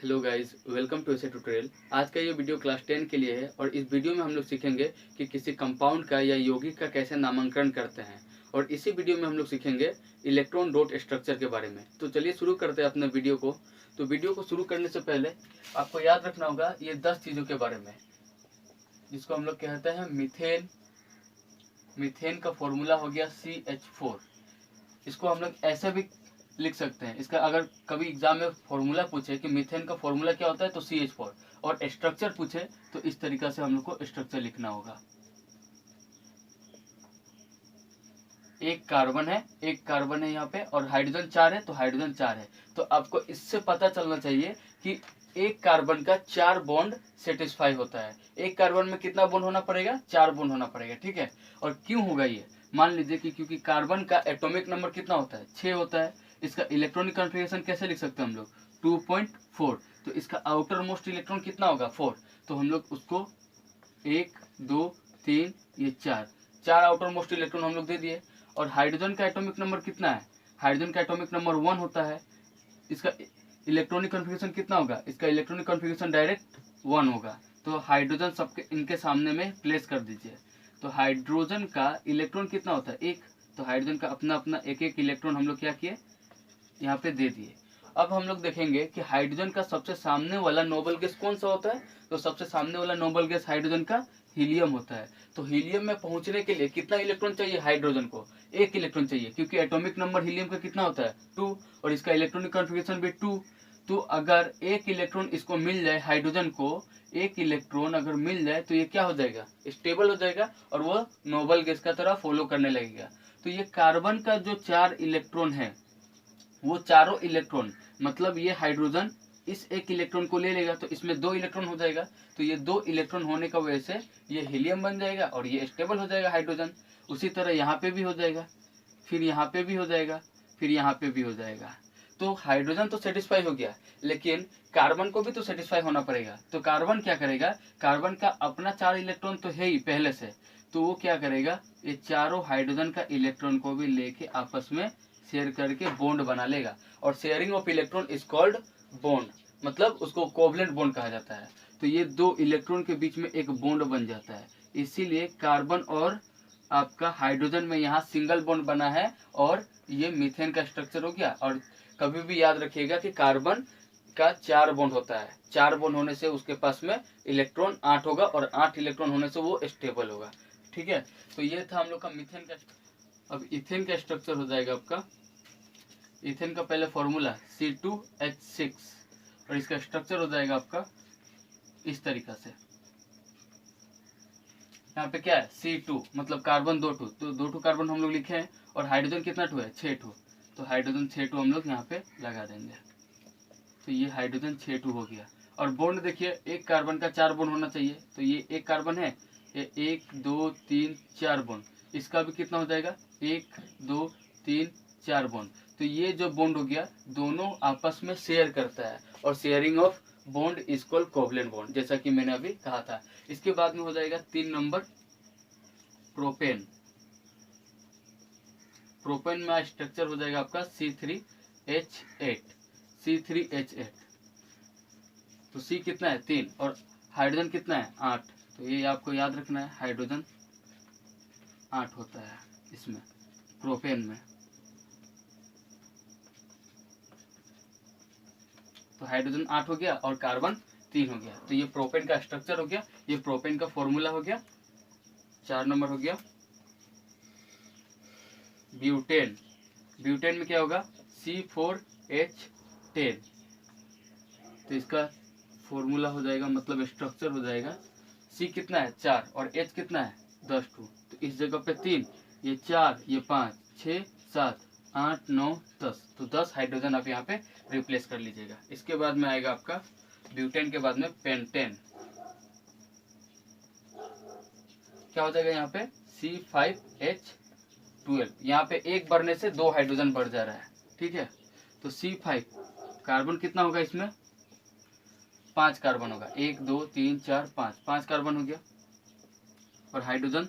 Hello guys, welcome to ऐसे tutorial. आज का ये वीडियो क्लास 10 के लिए है और इस वीडियो में हम लोग सीखेंगे कि किसी कंपाउंड का या यौगिक का कैसे नामांकन करते हैं। और इसी वीडियो में हम लोग सीखेंगे इलेक्ट्रॉन डॉट स्ट्रक्चर के बारे में। तो चलिए शुरू करते हैं अपने वीडियो को। तो वीडियो को शुरू करने से पहले आपको याद रखना होगा ये 10 चीज़ों के बारे में, जिसको हम लोग कहते हैं मीथेन। मीथेन का फॉर्मूला हो गया CH4। इसको हम लोग ऐसे भी लिख सकते हैं। इसका अगर कभी एग्जाम में फॉर्मूला पूछे कि मीथेन का फॉर्मूला क्या होता है तो CH4, और स्ट्रक्चर पूछे तो इस तरीका से हम लोग को स्ट्रक्चर लिखना होगा। एक कार्बन है यहाँ पे, और हाइड्रोजन 4 है तो हाइड्रोजन 4 है। तो आपको इससे पता चलना चाहिए कि एक कार्बन का 4 बॉन्ड सेटिस्फाई होता है। एक कार्बन में कितना बॉन्ड होना पड़ेगा? 4 बॉन्ड होना पड़ेगा, ठीक है। और क्यों होगा ये? मान लीजिए कि क्योंकि कार्बन का एटॉमिक नंबर कितना होता है? 6 होता है। इसका इलेक्ट्रॉनिक कॉन्फ़िगरेशन कैसे लिख सकते हैं हम लोग? 2.4। तो इसका आउटर मोस्ट इलेक्ट्रॉन कितना होगा? 4। तो हम लोग उसको 1 2 3 ये 4 आउटर मोस्ट इलेक्ट्रॉन हम लोग दे दिए। और हाइड्रोजन का एटॉमिक नंबर कितना है? हाइड्रोजन का एटॉमिक नंबर 1 होता है। इसका इलेक्ट्रॉनिक कॉन्फ़िगरेशन कितना होगा? इसका इलेक्ट्रॉनिक कॉन्फ़िगरेशन डायरेक्ट 1 होगा। तो हाइड्रोजन सबके इनके सामने में प्लेस कर दीजिए। तो हाइड्रोजन का इलेक्ट्रॉन कितना होता है? 1। तो हाइड्रोजन का अपना अपना एक एक इलेक्ट्रॉन हम लोग क्या किए? यहाँ पे दे दिए। अब हम लोग देखेंगे कि हाइड्रोजन का सबसे सामने वाला नोबल गैस कौन सा होता है? तो सबसे सामने वाला नोबल गैस हाइड्रोजन का हीलियम होता है। तो हीलियम में पहुंचने के लिए कितना इलेक्ट्रॉन चाहिए हाइड्रोजन को? 1 इलेक्ट्रॉन चाहिए, क्योंकि एटॉमिक नंबर हीलियम का कितना होता है? 2, और इसका इलेक्ट्रॉनिक कॉन्फ़िगरेशन भी 2। तो अगर 1 इलेक्ट्रॉन इसको मिल जाए, हाइड्रोजन को 1 इलेक्ट्रॉन अगर मिल जाए तो ये क्या हो जाएगा? स्टेबल हो जाएगा और वो नोबल गैस का तरह फॉलो करने लगेगा। तो ये कार्बन का जो 4 इलेक्ट्रॉन है, वो चारों इलेक्ट्रॉन, मतलब ये हाइड्रोजन इस 1 इलेक्ट्रॉन को ले लेगा तो इसमें 2 इलेक्ट्रॉन हो जाएगा। तो ये 2 इलेक्ट्रॉन होने का वजह से ये हीलियम बन जाएगा और ये स्टेबल हो जाएगा हाइड्रोजन। उसी तरह यहाँ पे भी हो जाएगा, फिर यहाँ पे भी हो जाएगा, फिर यहाँ पे भी हो जाएगा। तो हाइड्रोजन तो सेटिस्फाई हो गया, लेकिन कार्बन को भी तो सेटिस्फाई होना पड़ेगा। तो कार्बन क्या करेगा? कार्बन का अपना 4 इलेक्ट्रॉन तो है ही पहले से, तो वो क्या करेगा? ये चारों हाइड्रोजन का इलेक्ट्रॉन को भी लेके आपस में शेयर करके बॉन्ड बना लेगा। और sharing of electron is called bond, मतलब उसको कोवलेंट बॉन्ड कहा जाता है। तो ये 2 इलेक्ट्रॉन के बीच में एक बॉन्ड बन जाता है। इसीलिए कार्बन और आपका हाइड्रोजन में यहाँ सिंगल बॉन्ड बना है, और ये मीथेन का स्ट्रक्चर हो गया। और कभी भी याद रखिएगा कि कार्बन का 4 बॉन्ड होता है। 4 बॉन्ड होने से उसके पास में इलेक्ट्रॉन 8 होगा, और 8 इलेक्ट्रॉन होने से वो स्टेबल होगा, ठीक है। तो ये था हम लोग का मीथेन का। अब इथेन का स्ट्रक्चर हो जाएगा आपका। इथेन का पहले फॉर्मूला C2H6, और इसका स्ट्रक्चर हो जाएगा आपका इस तरीका से। यहाँ पे क्या है? C2 मतलब कार्बन 2 ठो, तो 2 ठो कार्बन हम लोग लिखे हैं, और हाइड्रोजन कितना ठो है? 6 ठो। तो हाइड्रोजन 6 ठो हम लोग यहाँ पे लगा देंगे। तो ये हाइड्रोजन 6 ठो हो गया। और बॉन्ड देखिए, एक कार्बन का 4 बॉन्ड होना चाहिए। तो ये एक कार्बन है, ये 1 2 3 4 बॉन्ड। इसका भी कितना हो जाएगा? 1 2 3 4 बॉन्ड। तो ये जो बॉन्ड हो गया, दोनों आपस में शेयर करता है, और sharing of bond is called covalent bond, जैसा कि मैंने अभी कहा था। इसके बाद में हो जाएगा 3 नंबर प्रोपेन। प्रोपेन में स्ट्रक्चर हो जाएगा आपका C3H8। C3H8। तो C कितना है? 3, और हाइड्रोजन कितना है? 8। तो ये आपको याद रखना है, हाइड्रोजन 8 होता है इसमें, प्रोपेन में। तो हाइड्रोजन 8 हो गया और कार्बन 3 हो गया। तो ये प्रोपेन का स्ट्रक्चर हो गया, ये प्रोपेन का फॉर्मूला हो गया। 4 नंबर हो गया ब्यूटेन। ब्यूटेन में क्या होगा? C4H10। तो इसका फॉर्मूला हो जाएगा, मतलब स्ट्रक्चर हो जाएगा। C कितना है? 4, और H कितना है? 10 टू। तो इस जगह पे 3, ये 4, ये 5 6 7 8 9 10। तो 10 हाइड्रोजन आप यहाँ पे रिप्लेस कर लीजिएगा। इसके बाद में आएगा आपका ब्यूटेन के बाद में पेंटेन। क्या हो जाएगा यहाँ पे? C5H12। यहाँ पे एक बढ़ने से 2 हाइड्रोजन बढ़ जा रहा है, ठीक है। तो C5 कार्बन कितना होगा इसमें? 5 कार्बन होगा। 1 2 3 4 5 कार्बन हो गया। और हाइड्रोजन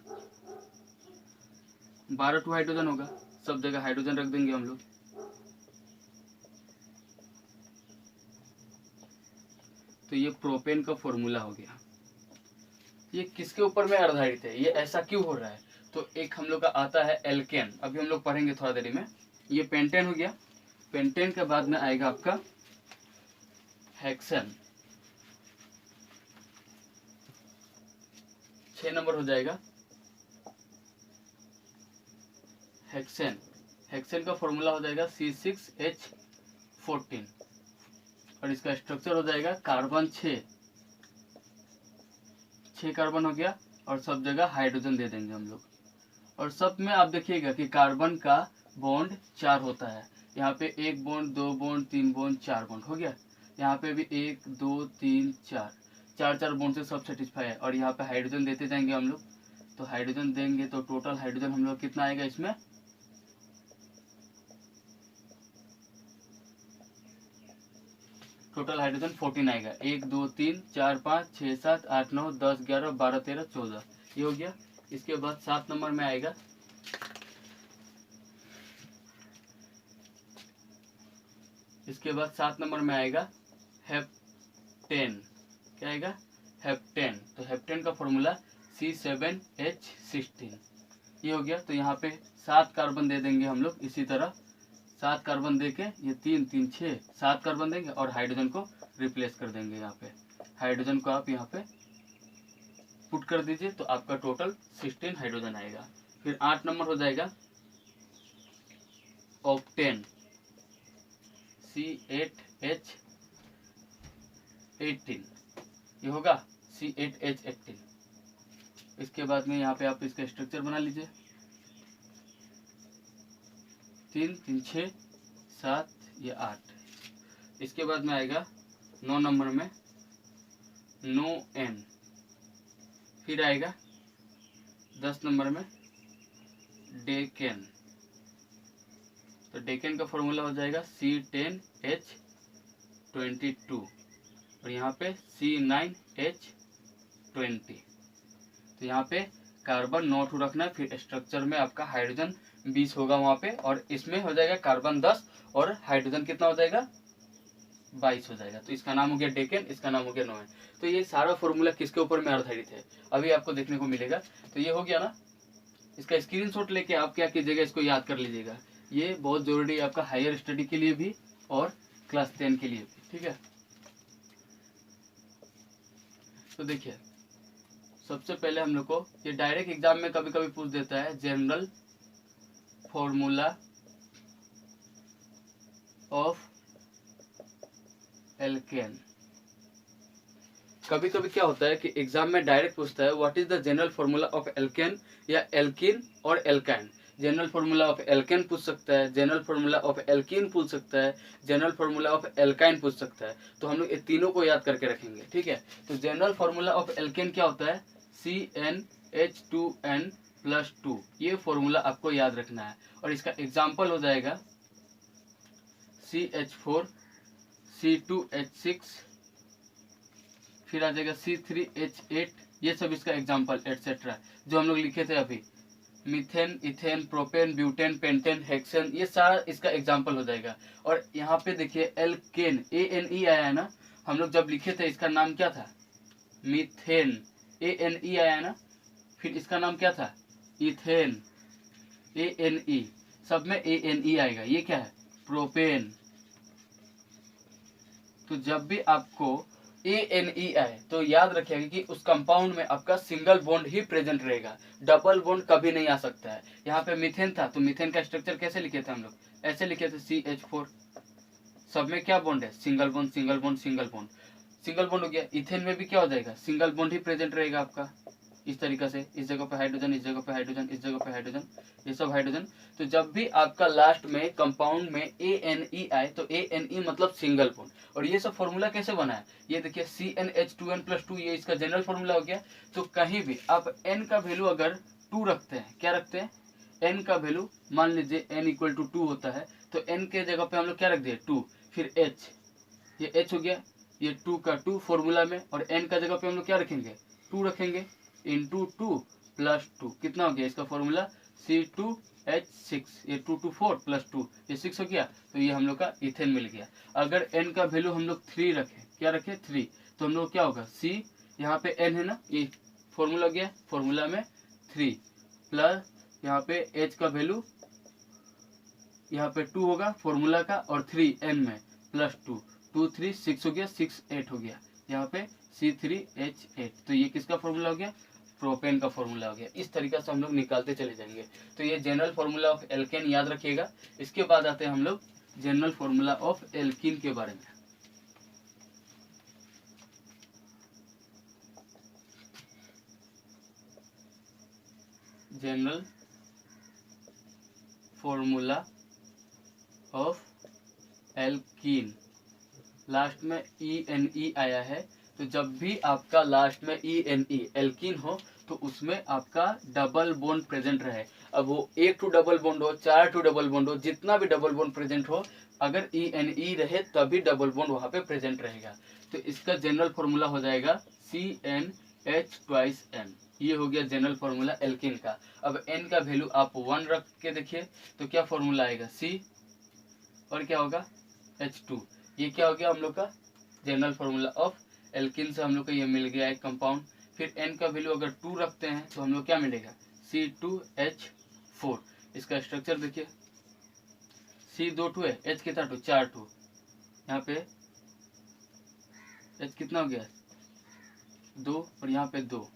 12 टू हाइड्रोजन होगा। सब जगह हाइड्रोजन रख देंगे हम लोग। तो ये प्रोपेन का फॉर्मूला हो गया। ये किसके ऊपर में आधारित है, ये ऐसा क्यों हो रहा है? तो एक हम लोग का आता है एल्केन, अभी हम लोग पढ़ेंगे थोड़ा देरी में। ये पेंटेन हो गया, पेंटेन के बाद में आएगा आपका हेक्सेन, 6 नंबर हो जाएगा हेक्सेन। हेक्सेन का फॉर्मूला हो जाएगा C6H14 और इसका स्ट्रक्चर हो जाएगा कार्बन 6 कार्बन हो गया और सब जगह हाइड्रोजन दे देंगे हम लोग। और सब में आप देखिएगा कि कार्बन का बॉन्ड 4 होता है। यहाँ पे 1 बॉन्ड, 2 बॉन्ड, 3 बॉन्ड, 4 बॉन्ड हो गया। यहाँ पे भी 1 2 3 4 बॉन्ड से सब सेटिस्फाई है। और यहाँ पे हाइड्रोजन देते जाएंगे हम लोग, तो हाइड्रोजन देंगे तो टोटल हाइड्रोजन हम लोग कितना आएगा इसमें, टोटल हाइड्रोजन 14 आएगा। 1 2 3 4 5 6 7 8 9 10 11 12 13 14, ये हो गया। इसके बाद 7 नंबर में आएगा हेप्टेन। क्या आएगा, हेप्टेन। तो हेप्टेन का फॉर्मूला C7H16, ये हो गया। तो यहाँ पे 7 कार्बन दे देंगे हम लोग, इसी तरह 7 कार्बन दे के ये 3 3 6 7 कार्बन देंगे और हाइड्रोजन को रिप्लेस कर देंगे। यहाँ पे हाइड्रोजन को आप यहाँ पे पुट कर दीजिए तो आपका टोटल 16 हाइड्रोजन आएगा। फिर 8 नंबर हो जाएगा ऑक्टेन, C8H18, ये होगा C8H18। इसके बाद में यहाँ पे आप इसका स्ट्रक्चर बना लीजिए, 3 3 6 7 ये 8। इसके बाद में आएगा 9 नंबर में नो एन, फिर आएगा 10 नंबर में डेकेन। तो डेकेन का फॉर्मूला हो जाएगा C10H22 और यहाँ पे C9H20। तो यहाँ पे कार्बन नोट रखना है, फिर स्ट्रक्चर में आपका हाइड्रोजन 20 होगा वहाँ पे, और इसमें हो जाएगा कार्बन 10 और हाइड्रोजन कितना हो जाएगा, 22 हो जाएगा। तो इसका नाम हो गया डेकेन, इसका नाम हो गया नोएन। तो ये सारा फॉर्मूला किसके ऊपर में आधारित है अभी आपको देखने को मिलेगा। तो ये हो गया ना, इसका स्क्रीनशॉट लेके आप क्या कीजिएगा, इसको याद कर लीजिएगा। ये बहुत जरूरी है आपका हायर स्टडी के लिए भी और क्लास 10 के लिए भी, ठीक है। तो देखिए सबसे पहले हम लोग को ये डायरेक्ट एग्जाम में कभी कभी पूछ देता है, जनरल फॉर्मूला ऑफ एल्केन। कभी कभी क्या होता है कि एग्जाम में डायरेक्ट पूछता है what is the general formula of alkene या एल्किन और alkyne. General formula of alkene पूछ सकता है, जनरल फॉर्मूला ऑफ एल्किन पूछ सकता है, जनरल फॉर्मूला ऑफ एल्काइन पूछ सकता है। तो हम लोग ये तीनों को याद करके रखेंगे, ठीक है। तो जनरल फॉर्मूला ऑफ एल्केन क्या होता है, CnH2n+2, ये फॉर्मूला आपको याद रखना है। और इसका एग्जाम्पल हो जाएगा CH4 C2H6, फिर आ जाएगा C3H8, ये सब इसका एग्जाम्पल एटसेट्रा जो हम लोग लिखे थे अभी। Methane, ethane, propane, butane, pentane, hexane, ये सारा इसका एग्जाम्पल हो जाएगा। और यहाँ पे देखिए एल्केन, ANE आया है ना, हम लोग जब लिखे थे इसका नाम क्या था, मीथेन, ANE आया है ना। फिर इसका नाम क्या था, इथेन, ANE, सब में ANE आएगा। ये क्या है, प्रोपेन। तो जब भी आपको ANE आए तो याद रखिएगा कि उस कंपाउंड में आपका सिंगल बॉन्ड ही प्रेजेंट रहेगा, डबल बॉन्ड कभी नहीं आ सकता है। यहाँ पे मीथेन था तो मीथेन का स्ट्रक्चर कैसे लिखे थे हम लोग, ऐसे लिखे थे CH4, सब में क्या बॉन्ड है, single bond single bond single bond, single bond हो गया। इथेन में भी क्या हो जाएगा, सिंगल बॉन्ड ही प्रेजेंट रहेगा आपका, इस तरीके से, इस जगह पे हाइड्रोजन, इस जगह पे हाइड्रोजन, इस जगह पे हाइड्रोजन, ये सब हाइड्रोजन। तो जब भी आपका लास्ट में कंपाउंड में ANE आए तो ANE मतलब सिंगल बॉन्ड। और ये सब फॉर्मूला कैसे बना है, ये देखिए CnH2n+2, ये इसका जनरल फॉर्मूला हो गया। तो कहीं भी आप n का वैल्यू अगर 2 रखते हैं, क्या रखते हैं, n का वैल्यू मान लीजिए n = 2 होता है, तो n के जगह पे हम लोग क्या रख दिए, 2, फिर h, ये h हो गया, ये 2 का 2 फॉर्मूला में, और n का जगह पे हम लोग क्या रखेंगे, 2 रखेंगे, इंटू 2 प्लस 2, कितना हो गया इसका फॉर्मूला, C2H6, ये 2 2 4 + 2, ये 6 हो गया। तो ये हम लोग का इथेन मिल गया। अगर n का वैल्यू हम लोग 3 रखें क्या रखे 3, तो हम लोग क्या होगा C, यहाँ पे N है ना, ये फॉर्मूला हो गया, फॉर्मूला में 3 प्लस यहाँ पे H का वैल्यू यहाँ पे 2 होगा फॉर्मूला का, और 3 N में प्लस 2, 2 3 6 हो गया, 6 8 हो गया, यहाँ पे C3H8। तो ये किसका फॉर्मूला हो गया, प्रोपेन का फॉर्मूला हो गया। इस तरीका से हम लोग निकालते चले जाएंगे। तो ये जनरल फॉर्मूला ऑफ एल्केन याद रखिएगा। इसके बाद आते हैं हम लोग जनरल फॉर्मूला ऑफ एल्कीन के बारे में। General formula of alkene, last में ENE आया है, तो जब भी आपका लास्ट में ENE एल्कीन हो तो उसमें आपका डबल बॉन्ड प्रेजेंट रहे। अब वो 1 टू डबल बॉन्ड हो, 4 टू डबल बॉन्ड हो, जितना भी डबल बॉन्ड प्रेजेंट हो, अगर ENE रहे तभी डबल बॉन्ड वहां पे प्रेजेंट रहेगा। तो इसका जनरल फॉर्मूला हो जाएगा CnH2n। ये हो गया जनरल फॉर्मूला एल्कीन का। अब N का वैल्यू आप 1 रख के देखिए तो क्या फॉर्मूला आएगा, C और क्या होगा H2। ये क्या हो गया हम लोग का जनरल फॉर्मूला ऑफ एल्कीन से हम लोग को ये मिल गया एक कंपाउंड। फिर N का वैल्यू अगर 2 रखते हैं तो हम लोग क्या मिलेगा, C2H4। इसका स्ट्रक्चर देखिए, C 2 2 है, H कितना 2 4 2, यहाँ पे H कितना हो गया 2 और यहाँ पे 2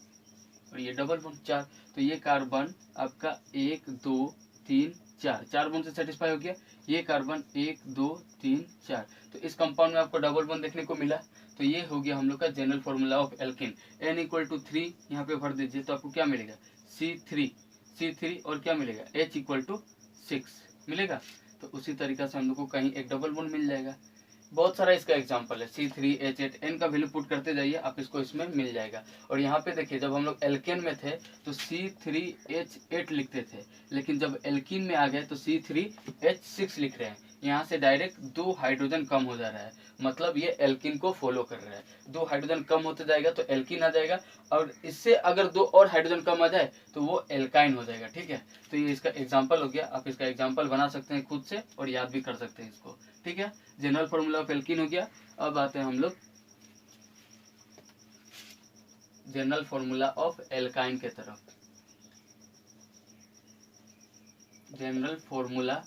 और ये डबल बॉन्ड 4। तो ये कार्बन आपका 1 2 3 4, 4 बॉन्ड से सेटिस्फाई हो गया। ये कार्बन 1 2 3 4, तो इस कंपाउंड में आपको डबल बॉन्ड देखने को मिला। तो ये हो गया हम लोग का general formula of alkene. N = 3 यहाँ पे भर दीजिए तो आपको क्या मिलेगा, C3 और क्या मिलेगा, H = 6 मिलेगा। तो उसी तरीका से हम लोग को कहीं एक डबल बॉन्ड मिल जाएगा। बहुत सारा इसका एग्जांपल है, C3H8, N का वैल्यू पुट करते जाइए, आप इसको इसमें मिल जाएगा। और यहाँ पे देखिए जब हम लोग एल्केन में थे तो C3H8 लिखते थे, लेकिन जब एल्कीन में आ गए तो C3H6 लिख रहे हैं। यहाँ से डायरेक्ट 2 हाइड्रोजन कम हो जा रहा है, मतलब ये एल्कीन को फॉलो कर रहा है। 2 हाइड्रोजन कम होते जाएगा तो एल्कीन आ जाएगा, और इससे अगर 2 और हाइड्रोजन कम आ जाए तो वो एल्काइन हो जाएगा। ठीक है, तो ये इसका एग्जाम्पल हो गया। आप इसका एग्जाम्पल बना सकते हैं खुद से और याद भी कर सकते हैं इसको। ठीक है, जनरल फॉर्मूला ऑफ एल्कीन हो गया। अब आते हैं हम लोग जनरल फॉर्मूला ऑफ एल्काइन के तरफ। जनरल फॉर्मूला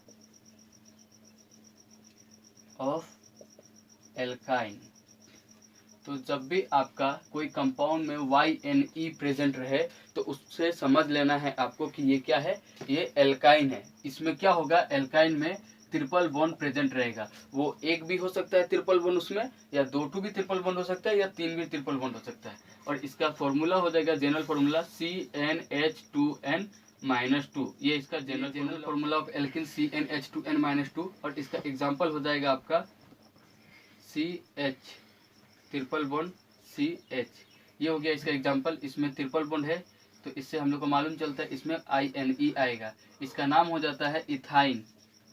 ऑफ एल्काइन, तो जब भी आपका कोई कंपाउंड में YNE प्रेजेंट रहे तो उससे समझ लेना है आपको कि ये क्या है, ये एल्काइन है। इसमें क्या होगा, एल्काइन में ट्रिपल बॉन्ड प्रेजेंट रहेगा। वो एक भी हो सकता है ट्रिपल बॉन्ड उसमें, या 2 भी ट्रिपल बॉन्ड हो सकता है, या 3 भी ट्रिपल बॉन्ड हो सकता है। और इसका फॉर्मूला हो जाएगा जनरल फॉर्मूला CnH2n-2। ये इसका general formula of alkene CnH2n-2। और इसका एग्जाम्पल हो जाएगा आपका CH ट्रिपल बॉन्ड CH। ये हो गया इसका एग्जाम्पल। इसमें ट्रिपल बॉन्ड है तो इससे हम लोग को मालूम चलता है इसमें INE आएगा। इसका नाम हो जाता है इथाइन।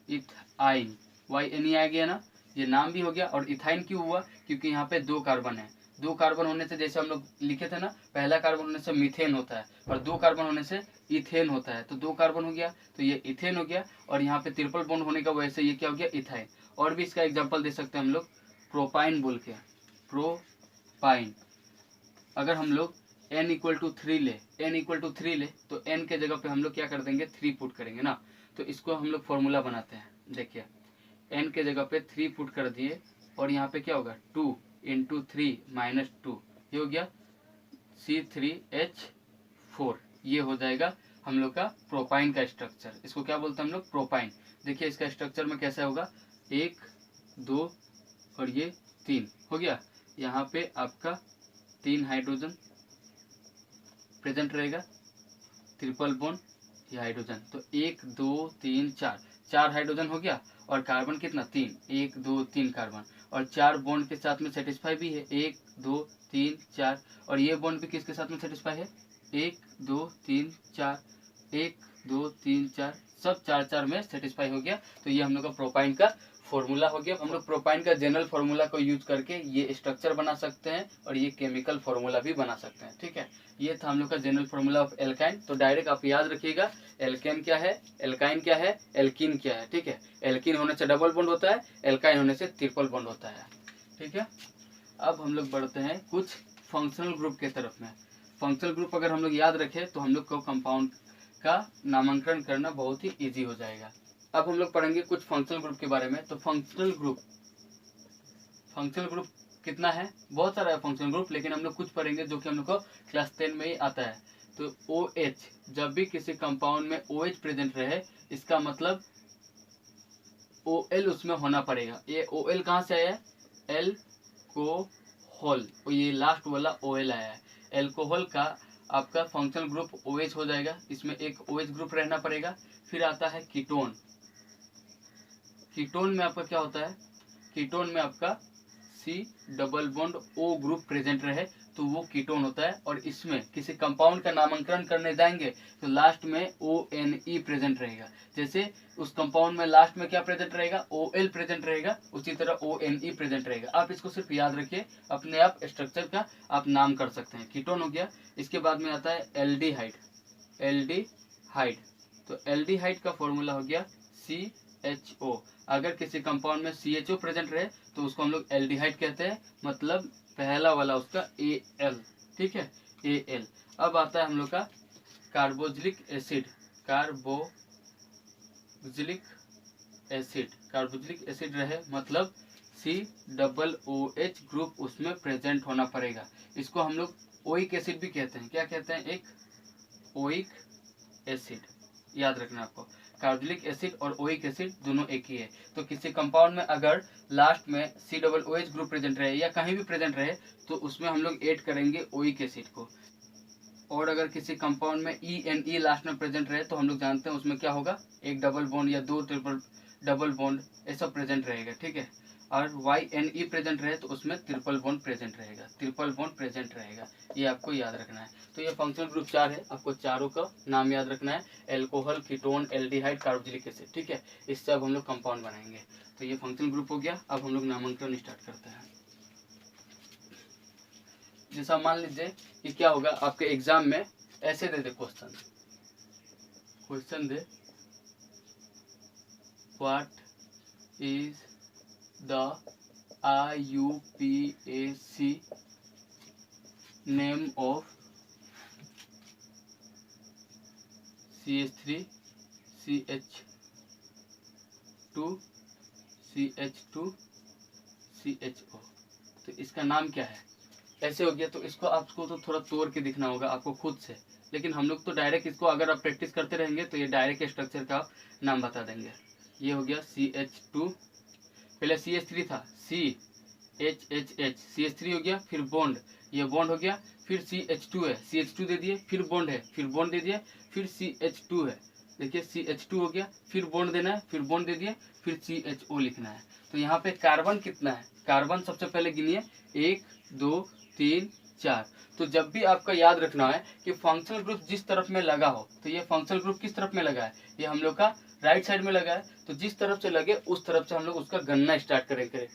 इथाइन YNE आ गया ना, ये नाम भी हो गया। और इथाइन क्यों हुआ, क्योंकि यहाँ पे 2 कार्बन है। 2 कार्बन होने से, जैसे हम लोग लिखे थे ना, पहला कार्बन होने से मीथेन होता है और 2 कार्बन होने से इथेन होता है। तो 2 कार्बन हो गया तो ये इथेन हो गया, और यहाँ पे ट्रिपल बॉन्ड होने का वजह से ये क्या हो गया, इथाइन। और भी इसका एग्जाम्पल दे सकते हैं हम लोग प्रोपाइन बोल के, प्रोपाइन। अगर हम लोग N = 3 ले तो N के जगह पे हम लोग क्या कर देंगे, 3 पुट करेंगे ना। तो इसको हम लोग फॉर्मूला बनाते हैं। देखिए N के जगह पे 3 पुट कर दिए और यहाँ पे क्या होगा, 2 × 3 - 2, ये हो गया C3H4। ये हो जाएगा हम लोग का प्रोपाइन का स्ट्रक्चर। इसको क्या बोलते हैं हम लोग, प्रोपाइन। देखिए इसका स्ट्रक्चर में कैसा होगा, 1 2 और ये 3 हो गया। यहाँ पे आपका 3 हाइड्रोजन प्रेजेंट रहेगा, ट्रिपल बॉन्ड, ये हाइड्रोजन। तो 1 2 3 4 हाइड्रोजन हो गया। और कार्बन कितना, 3, 1 2 3 कार्बन। और 4 बॉन्ड के साथ में सेटिस्फाई भी है, 1 2 3 4। और ये बॉन्ड भी किसके साथ में सेटिस्फाई है, 1 2 3 4, 1 2 3 4, सब 4 4 में सेटिस्फाई हो गया। तो ये हम लोग का प्रोपाइन का फॉर्मूला हो गया। हम लोग प्रोपाइन का जनरल फॉर्मूला को यूज करके ये स्ट्रक्चर बना सकते हैं और ये केमिकल फॉर्मूला भी बना सकते हैं। ठीक है, ये था हम लोग का जनरल फॉर्मूला ऑफ एल्काइन। तो डायरेक्ट आप याद रखिएगा, एल्केन क्या है, एल्काइन क्या है, एल्कीन क्या है। ठीक है, एल्कीन होने से डबल बॉन्ड होता है, एल्काइन होने से ट्रिपल बॉन्ड होता है। ठीक है, अब हम लोग बढ़ते हैं कुछ फंक्शनल ग्रुप के तरफ में। फंक्शनल ग्रुप अगर हम लोग याद रखें तो हम लोग को कंपाउंड का नामांकन करना बहुत ही इजी हो जाएगा। अब हम लोग पढ़ेंगे कुछ फंक्शनल ग्रुप के बारे में। तो फंक्शनल ग्रुप कितना है, बहुत सारा है फंक्शनल ग्रुप, लेकिन हम लोग कुछ पढ़ेंगे जो कि हम लोग को क्लास 10 में ही आता है। तो OH, जब भी किसी कंपाउंड में OH प्रेजेंट रहे, इसका मतलब OL उसमें होना पड़ेगा। ये OL कहाँ से आया है, एल्कोहल, ये लास्ट वाला OL आया है। एल्कोहल का आपका फंक्शनल ग्रुप OH हो जाएगा, इसमें एक OH ग्रुप रहना पड़ेगा। फिर आता है कीटोन। कीटोन में आपका क्या होता है, कीटोन में आपका C double bond O group present रहे तो वो कीटोन होता है। और इसमें किसी कंपाउंड का नामकरण करने जाएंगे तो लास्ट में ONE प्रेजेंट रहेगा। जैसे उस कंपाउंड में लास्ट में क्या प्रेजेंट रहेगा, OL प्रेजेंट रहेगा, उसी तरह ONE प्रेजेंट रहेगा। आप इसको सिर्फ याद रखिए, अपने आप स्ट्रक्चर का आप नाम कर सकते हैं। कीटोन हो गया। इसके बाद में आता है एल्डिहाइड। एल्डिहाइड, तो एल्डिहाइड का फॉर्मूला हो गया CHO। अगर किसी कंपाउंड में CHO प्रेजेंट रहे तो उसको हम लोग एल्डिहाइड कहते हैं, मतलब पहला वाला उसका AL, ठीक है, AL। अब आता है हम लोग का कार्बोक्सिलिक एसिड। कार्बोक्सिलिक एसिड रहे मतलब C डबल OH ग्रुप उसमें प्रेजेंट होना पड़ेगा। इसको हम लोग ओइक एसिड भी कहते हैं। क्या कहते हैं, एक ओइक एसिड, याद रखना आपको। कार्बोक्सिलिक एसिड और ओइक एसिड दोनों एक ही है। तो किसी कंपाउंड में अगर लास्ट में C double OH group present रहे या कहीं भी प्रेजेंट रहे तो उसमें हम लोग ऐड करेंगे ओइक एसिड को। और अगर किसी कंपाउंड में ENE लास्ट में प्रेजेंट रहे तो हम लोग जानते हैं उसमें क्या होगा, एक डबल बॉन्ड या दो ट्रिपल डबल बॉन्ड ऐसा प्रेजेंट रहेगा, ठीक है। और YNE प्रेजेंट रहे तो उसमें ट्रिपल बॉन्ड प्रेजेंट रहेगा, ट्रिपल बॉन्ड प्रेजेंट रहेगा। ये आपको याद रखना है। तो ये फंक्शनल ग्रुप 4 है, आपको चारों का नाम याद रखना है, alcohol, ketone, aldehyde, carboxylic acid, ठीक है। इससे अब हम लोग कंपाउंड बनाएंगे। तो ये फंक्शनल ग्रुप हो गया। अब हम लोग नामांकन स्टार्ट करते हैं। जैसा मान लीजिए कि क्या होगा, आपके एग्जाम में ऐसे दे दे क्वेश्चन दे, what is the IUPAC name of CH3 CH2 CH2 CHO। तो इसका नाम क्या है, ऐसे हो गया। तो इसको आपको तो थोड़ा तोड़ के दिखना होगा आपको खुद से, लेकिन हम लोग तो डायरेक्ट इसको अगर आप प्रैक्टिस करते रहेंगे तो ये डायरेक्ट स्ट्रक्चर का नाम बता देंगे। ये हो गया CH2, पहले CH3 था, CHHH, CH3 हो गया, फिर बॉन्ड, ये बॉन्ड हो गया, फिर CH2 है, CH2 दे दिए, फिर बॉन्ड है, फिर बॉन्ड दे दिए, फिर CH2 है, देखिए CH2 हो गया, फिर बॉन्ड देना है, फिर बॉन्ड दे दिए, फिर CHO लिखना है। तो यहाँ पे कार्बन कितना है, कार्बन सबसे पहले गिनिए, 1 2 3 4। तो जब भी आपका याद रखना है कि फंक्शनल ग्रुप जिस तरफ में लगा हो, तो ये फंक्शनल ग्रुप किस तरफ में लगा है, ये हम लोग का राइट साइड में लगा है। तो जिस तरफ से लगे उस तरफ से हम लोग उसका गणना स्टार्ट करेंगे,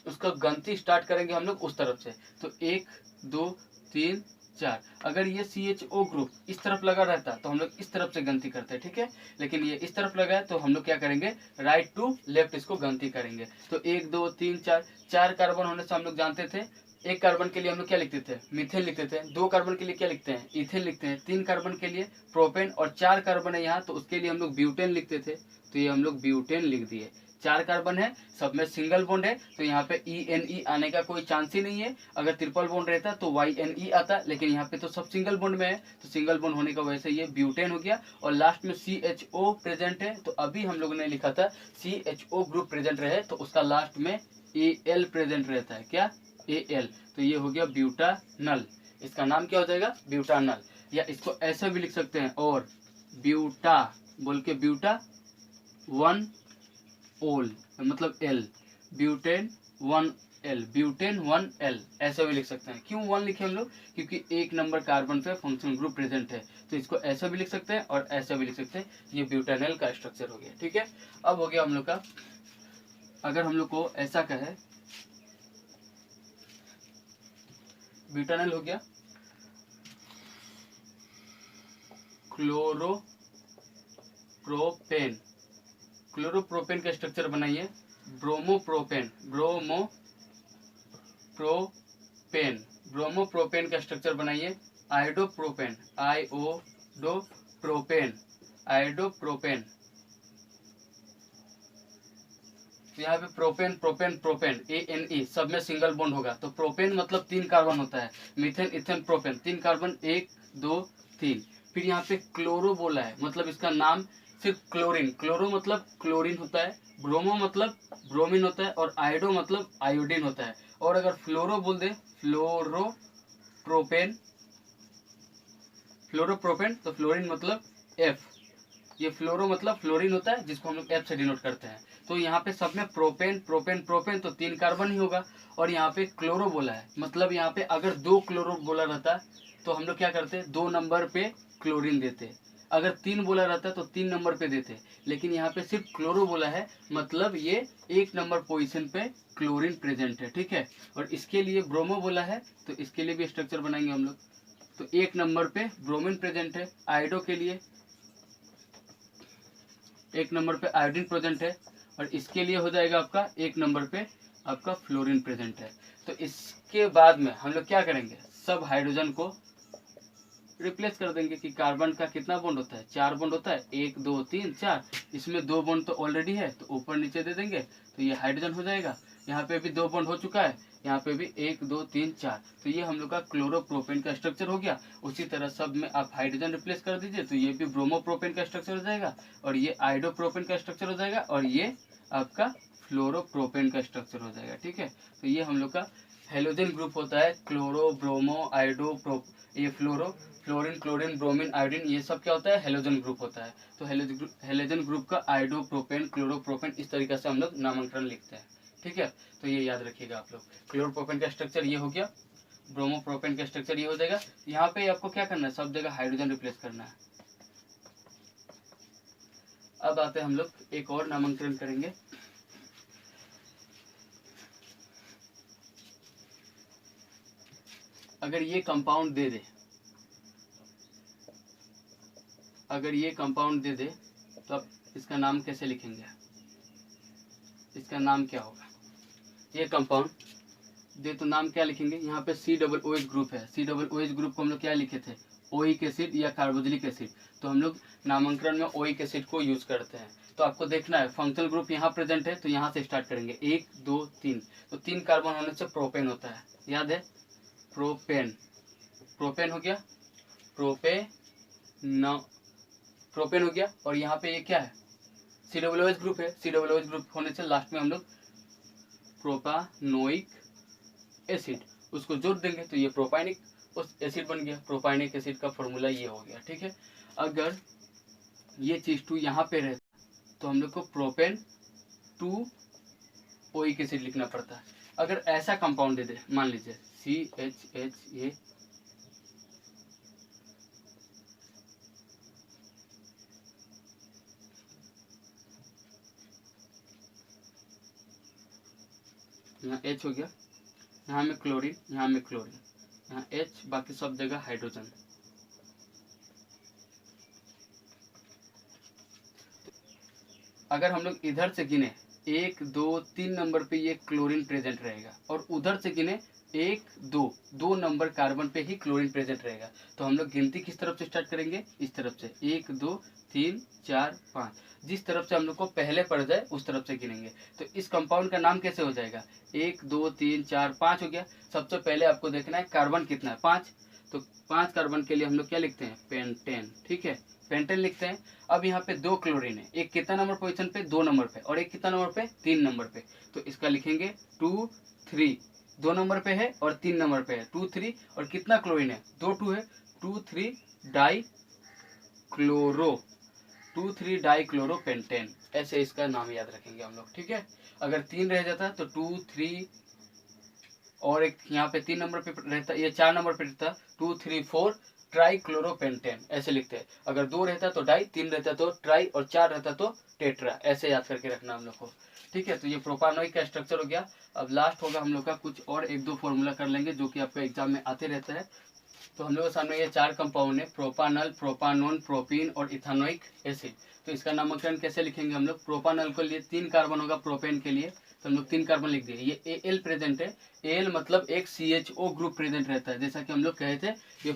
उसका गिनती स्टार्ट करेंगे हम लोग उस तरफ से। तो 1 2 3 4। अगर ये CHO ग्रुप इस तरफ लगा रहता तो हम लोग इस तरफ से गिनती करते हैं, ठीक है। लेकिन ये इस तरफ लगा है तो हम लोग क्या करेंगे, राइट टू लेफ्ट इसको गिनती करेंगे। तो 1 2 3 4, 4 कार्बन होने से हम लोग जानते थे, एक कार्बन के लिए हम लोग क्या लिखते थे, मीथेन लिखते थे। 2 कार्बन के लिए क्या लिखते हैं, इथेन लिखते हैं। 3 कार्बन के लिए प्रोपेन, और 4 कार्बन है यहाँ तो उसके लिए हम लोग ब्यूटेन लिखते थे। तो ये हम लोग ब्यूटेन लिख दिए। 4 कार्बन है, सब में सिंगल बॉन्ड है, तो यहाँ पे ENE आने का कोई चांस ही नहीं है। अगर ट्रिपल बॉन्ड रहता तो YNE आता, लेकिन यहाँ पे तो सब सिंगल बॉन्ड में है, तो सिंगल बॉन्ड होने का वजह से ये ब्यूटेन हो गया। और लास्ट में CHO प्रेजेंट है, तो अभी हम लोगों ने लिखा था CHO ग्रुप प्रेजेंट रहे तो उसका लास्ट में AL प्रेजेंट रहता है, क्या, AL। तो ये हो गया ब्यूटानल, इसका नाम क्या हो जाएगा, ब्यूटानल। या इसको ऐसे भी लिख सकते हैं, और ब्यूटा बोल के, ब्यूटा 1 ओल मतलब L, butane 1L, butane 1L, ऐसा भी लिख सकते हैं। क्यों 1 लिखे हम लोग, क्योंकि 1 नंबर कार्बन पे फंक्शनल ग्रुप प्रेजेंट है। तो इसको ऐसा भी लिख सकते हैं और ऐसा भी लिख सकते हैं। ये ब्यूटेनल का स्ट्रक्चर हो गया, ठीक है। अब हो गया हम लोग का, अगर हम लोग को ऐसा कहे, ब्यूटेनल हो गया, क्लोरोप्रोपेन, क्लोरोप्रोपेन का स्ट्रक्चर बनाइए, ब्रोमोप्रोपेन, ब्रोमोप्रोपेन प्रोपेन, ब्रोमोप्रोपेन का स्ट्रक्चर बनाइए आयोडोप्रोपेन, आयोडोप्रोपेन, आयोडोप्रोपेन। तो यहाँ पे प्रोपेन प्रोपेन प्रोपेन ANE सब में सिंगल बॉन्ड होगा। तो प्रोपेन मतलब 3 कार्बन होता है, मीथेन इथेन प्रोपेन 3 कार्बन 1 2 3। फिर यहाँ पे क्लोरो बोला है, मतलब इसका नाम सिर्फ क्लोरीन, क्लोरो मतलब क्लोरीन होता है, ब्रोमो मतलब ब्रोमीन होता है और आयोडो मतलब आयोडीन होता है। और अगर फ्लोरो बोल दे, फ्लोरोप्रोपेन, फ्लोरोप्रोपेन तो फ्लोरीन मतलब F, ये फ्लोरो मतलब फ्लोरीन होता है जिसको हम लोग F से डिनोट करते हैं। तो यहाँ पे सब में प्रोपेन प्रोपेन प्रोपेन तो 3 कार्बन ही होगा। और यहाँ पे क्लोरो बोला है, मतलब यहाँ पे अगर 2 क्लोरो बोला रहता तो हम लोग क्या करते, 2 नंबर पे क्लोरीन देते। अगर 3 बोला रहता तो 3 नंबर पे देते, लेकिन यहाँ पे सिर्फ क्लोरो बोला है, मतलब ये 1 नंबर पोजीशन पे क्लोरीन प्रेजेंट है। ठीक है, और इसके लिए ब्रोमो बोला है, तो इसके लिए भी स्ट्रक्चर बनाएंगे हम लोग। तो 1 नंबर पे ब्रोमीन प्रेजेंट है, आयोडो के लिए 1 नंबर पे आयोडीन प्रेजेंट है, और इसके लिए हो जाएगा आपका 1 नंबर पे आपका फ्लोरीन प्रेजेंट है। तो इसके बाद में हम लोग क्या करेंगे, सब हाइड्रोजन को रिप्लेस कर देंगे कि कार्बन का कितना बॉन्ड होता है, 4 बॉन्ड होता है, 1 2 3 4, इसमें 2 बॉन्ड तो ऑलरेडी है तो ऊपर नीचे दे देंगे तो ये हाइड्रोजन हो जाएगा। यहाँ पे भी 2 बॉन्ड हो चुका है, यहाँ पे भी 1 2 3 4, तो ये हम लोग का क्लोरोप्रोपेन का स्ट्रक्चर हो गया। उसी तरह सब में आप हाइड्रोजन रिप्लेस कर दीजिए तो ये भी ब्रोमोप्रोपेन का स्ट्रक्चर हो जाएगा, और ये आयोडोप्रोपेन का स्ट्रक्चर हो जाएगा, और ये आपका फ्लोरोप्रोपेन का स्ट्रक्चर हो जाएगा। ठीक है, तो ये हम लोग का हेलोजन ग्रुप होता है, क्लोरो ब्रोमो आयोडो ये फ्लोरो, फ्लोरीन क्लोरीन ब्रोमीन आयोडीन, ये सब क्या होता है, हेलोजन ग्रुप होता है। तो हेलोजन ग्रुप का आयोडो प्रोपेन क्लोरोप्रोपेन इस तरीके से हम लोग नामांकन लिखते हैं। ठीक है, तो ये याद रखिएगा आप लोग। क्लोरोप्रोपेन का स्ट्रक्चर ये हो गया, ब्रोमोप्रोपेन का स्ट्रक्चर ये हो जाएगा। यहाँ पे आपको क्या करना है, सब जगह हाइड्रोजन रिप्लेस करना है। अब आते हैं हम लोग एक और नामांकन करेंगे। अगर ये कंपाउंड दे दे, अगर ये कंपाउंड दे दे तो आप इसका नाम कैसे लिखेंगे, इसका नाम क्या होगा। ये कंपाउंड दे तो नाम क्या लिखेंगे, यहाँ पे COOH ग्रुप है, COOH ग्रुप को हम लोग क्या लिखे थे, ओइक एसिड या कार्बोक्सिलिक एसिड, तो हम लोग नामांकन में ओइक एसिड को यूज करते हैं। तो आपको देखना है फंक्शनल ग्रुप यहाँ प्रेजेंट है तो यहाँ से स्टार्ट करेंगे, 1 2 3, तो 3 कार्बन होने से प्रोपेन होता है, याद है, प्रोपेन, प्रोपेन हो गया, प्रोपेन हो गया। और यहाँ पे ये क्या है, COOH ग्रुप है, COOH ग्रुप होने से लास्ट में हम लोग प्रोपानोइक एसिड उसको जोड़ देंगे तो ये प्रोपाइनिक एसिड बन गया, प्रोपाइनिक एसिड का फॉर्मूला ये हो गया। ठीक है, अगर ये चीज 2 यहाँ पे रहता तो हम लोग को प्रोपेन 2 ओइक एसिड लिखना पड़ता है। अगर ऐसा कंपाउंड दे दे, मान लीजिए CHH, ये यहाँ H हो गया, यहाँ में क्लोरीन, यहाँ में क्लोरीन, यहाँ H, बाकी सब जगह हाइड्रोजन। अगर हम लोग इधर से गिने 1 2 3 नंबर पे ये क्लोरीन प्रेजेंट रहेगा, और उधर से गिने 1 2 नंबर कार्बन पे ही क्लोरीन प्रेजेंट रहेगा। तो हम लोग गिनती किस तरफ से स्टार्ट करेंगे, इस तरफ से, 1 2 3 4 5, जिस तरफ से हम लोग को पहले पड़ जाए उस तरफ से गिनेंगे। तो इस कंपाउंड का नाम कैसे हो जाएगा, 1 2 3 4 5 हो गया। सबसे पहले आपको देखना है कार्बन कितना है, 5, तो 5 कार्बन के लिए हम लोग क्या लिखते हैं, पेंटेन। ठीक है, पेंटेन लिखते हैं। अब यहाँ पे 2 क्लोरीन है, एक कितना नंबर पोजीशन पे, 2 नंबर पे, और एक कितना नंबर पे, 3 नंबर पे, तो इसका लिखेंगे 2 3, 2 नंबर पे है और 3 नंबर पे है, 2 3, और कितना क्लोरीन है, 2 2 है, 2 3 die chloro, 2 3 die chloro pentane, ऐसे इसका नाम याद रखेंगे हम लोग। ठीक है, अगर 3 रह जाता तो 2 3, और एक यहाँ पे 3 नंबर पे रहता, ये 4 नंबर पे रहता, 2 3 4 ट्राई क्लोरोपेंटेन, ऐसे लिखते हैं। अगर 2 रहता तो डाई, 3 रहता तो ट्राई, और 4 रहता तो टेट्रा, ऐसे याद करके रखना हम लोग को। ठीक है, तो ये प्रोपानोइक का स्ट्रक्चर हो गया। अब लास्ट होगा हम लोग का कुछ और 1 2 फॉर्मूला कर लेंगे जो कि आपका एग्जाम में आते रहता है। तो हम लोग के सामने ये 4 कंपाउंड है, प्रोपानल, प्रोपानोन, प्रोपीन और इथानोइक एसिड। तो इसका नामकरण कैसे लिखेंगे हम लोग, प्रोपानल के लिए 3 कार्बन होगा, प्रोपेन के लिए तो हम लोग 3 कार्बन लिख दिए। ये Al प्रेजेंट है, Al मतलब एक CHO ग्रुप प्रेजेंट रहता है, जैसा कि हम लोग कहे थे ये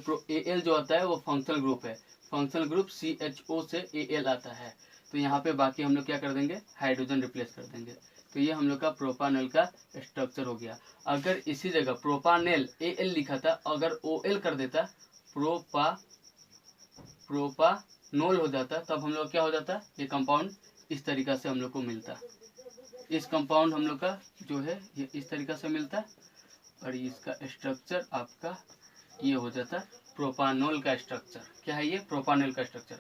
Al जो आता है वो फंक्शनल ग्रुप है, फंक्शनल ग्रुप CHO से Al आता है। तो यहाँ पे बाकी हम लोग क्या कर देंगे, हाइड्रोजन रिप्लेस कर देंगे। तो ये हम लोग का प्रोपानॉल का स्ट्रक्चर हो गया। अगर इसी जगह प्रोपानेल Al लिखा था, अगर OL कर देता प्रोपानोल हो जाता, तब हम लोग क्या हो जाता, ये कंपाउंड इस तरीका से हम लोग को मिलता। इस कंपाउंड हम लोग का जो है ये इस तरीका से मिलता और इसका स्ट्रक्चर आपका ये हो जाता प्रोपानोल का स्ट्रक्चर। क्या है ये, प्रोपानोल का स्ट्रक्चर।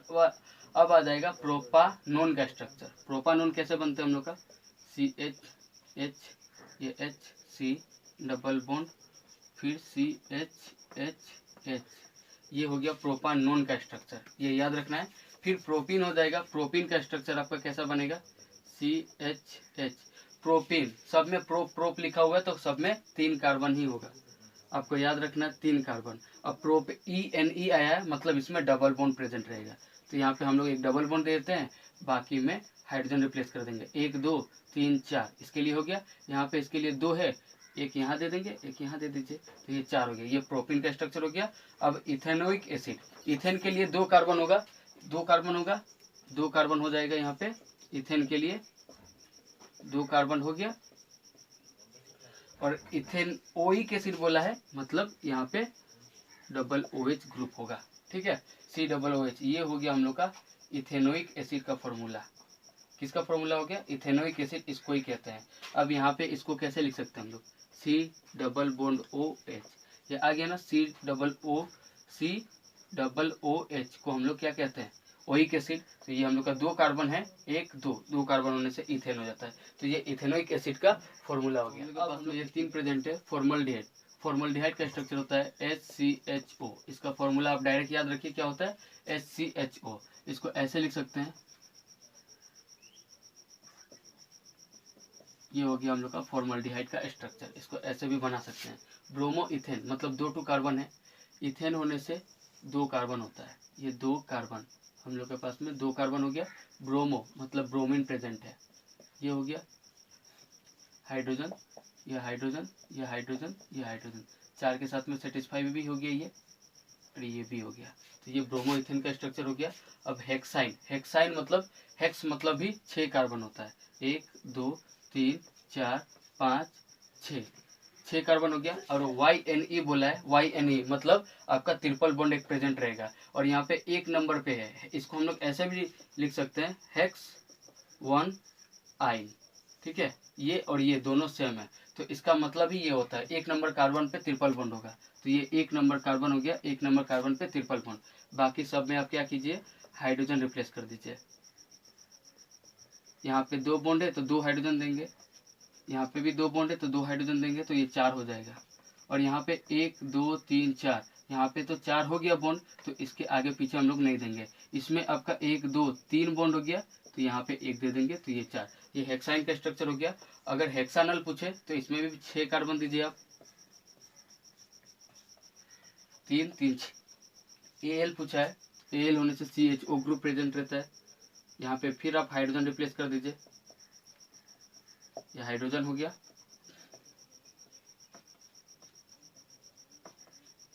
अब आ जाएगा प्रोपानोन का स्ट्रक्चर। प्रोपानोन कैसे बनते हैं हम लोग का, CH ये HC डबल बॉन्ड फिर CH ये हो गया प्रोपानोन का स्ट्रक्चर, ये याद रखना है। फिर प्रोपीन हो जाएगा, प्रोपीन का स्ट्रक्चर आपका कैसा बनेगा, CH प्रोपीन, सब में प्रोप लिखा हुआ है तो सब में 3 कार्बन ही होगा, आपको याद रखना 3 कार्बन। अब प्रोप ENE आया है मतलब इसमें डबल बॉन्ड प्रेजेंट रहेगा, तो यहाँ पे हम लोग एक डबल बॉन्ड देते हैं, बाकी में हाइड्रोजन रिप्लेस कर देंगे। 1 2 3 4 इसके लिए हो गया, यहाँ पे इसके लिए 2 है, एक यहाँ दे देंगे, एक यहाँ दे दीजिए, तो ये 4 हो गया। ये प्रोपीन का स्ट्रक्चर हो गया। अब इथेनोइक एसिड, इथेन के लिए 2 कार्बन होगा, 2 कार्बन होगा, 2 कार्बन हो जाएगा यहाँ पे, इथेन के लिए 2 कार्बन हो गया। और इथेनोइक एसिड बोला है मतलब यहाँ पे डबल OH ग्रुप होगा, ठीक है, COOH। ये हो गया हम लोग का इथेनोइक एसिड का फॉर्मूला। किसका फॉर्मूला हो गया, इथेनोइक एसिड, इसको ही कहते हैं। अब यहाँ पे इसको कैसे लिख सकते हैं हम लोग, COOH, ये आ गया ना, COOH को हम लोग क्या कहते हैं, ओइक एसिड। तो ये हम लोग का 2 कार्बन है, 1 2 कार्बन होने से इथेन हो जाता है, तो ये इथेनोइक एसिड का फॉर्मूला हो गया। अब हम लोग ये 3 प्रेजेंट है, फॉर्मल्डिहाइड। फॉर्मल्डिहाइड का स्ट्रक्चर होता है HCHO, इसका फॉर्मूला आप डायरेक्ट याद रखिए क्या होता है, HCHO। इसको ऐसे लिख सकते हैं, ये हो गया हम लोग का फॉर्मल्डिहाइड का स्ट्रक्चर, इसको ऐसे भी बना सकते हैं। ब्रोमो इथेन मतलब 2 कार्बन है, इथेन होने से 2 कार्बन होता है, ये 2 कार्बन हम लोग के पास में 2 कार्बन हो गया। ब्रोमो मतलब ब्रोमीन प्रेजेंट है, ये हो गया हाइड्रोजन, ये हाइड्रोजन, ये हाइड्रोजन, ये हाइड्रोजन, 4 के साथ में सेटिस्फाई भी हो गया ये, और ये भी हो गया। तो ये ब्रोमो इथेन का स्ट्रक्चर हो गया। अब हेक्साइन, हेक्साइन मतलब हेक्स मतलब भी 6 कार्बन होता है, 1 2 3 4 5 6 कार्बन हो गया। और YNE बोला है, YNE मतलब आपका ट्रिपल बॉन्ड एक प्रेजेंट रहेगा, और यहाँ पे 1 नंबर पे है, इसको हम लोग ऐसे भी लिख सकते हैं, हेक्स 1 आइन, ठीक है, ये और ये दोनों सेम है, तो इसका मतलब ही ये होता है 1 नंबर कार्बन पे ट्रिपल बॉन्ड होगा। तो ये 1 नंबर कार्बन हो गया, 1 नंबर कार्बन पे ट्रिपल बॉन्ड, बाकी सब में आप क्या कीजिए, हाइड्रोजन रिप्लेस कर दीजिए। यहाँ पे 2 बॉन्ड है तो 2 हाइड्रोजन देंगे, यहाँ पे भी 2 बॉन्ड है तो 2 हाइड्रोजन देंगे, तो ये 4 हो जाएगा। और यहाँ पे 1 2 3 4, यहाँ पे तो 4 हो गया बॉन्ड, तो इसके आगे पीछे हम लोग नहीं देंगे। इसमें आपका 1 2 3 बॉन्ड हो गया, तो यहाँ पे 1 दे देंगे, तो ये 4। ये हेक्साइन का स्ट्रक्चर हो गया। अगर हेक्सानल पूछे तो इसमें भी 6 कार्बन दीजिए आप, 3 3 6। Al पूछा है, Al होने से CHO ग्रुप प्रेजेंट रहता है, यहाँ पे फिर आप हाइड्रोजन रिप्लेस कर दीजिए, ये हाइड्रोजन हो गया।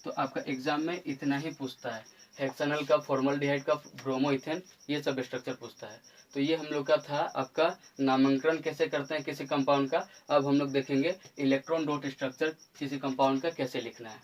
तो आपका एग्जाम में इतना ही पूछता है, हेक्सानल का, फॉर्मल्डिहाइड का, ब्रोमो इथेन, ये सब स्ट्रक्चर पूछता है। तो ये हम लोग का था आपका नामांकन कैसे करते हैं किसी कंपाउंड का। अब हम लोग देखेंगे इलेक्ट्रॉन डॉट स्ट्रक्चर किसी कंपाउंड का कैसे लिखना है।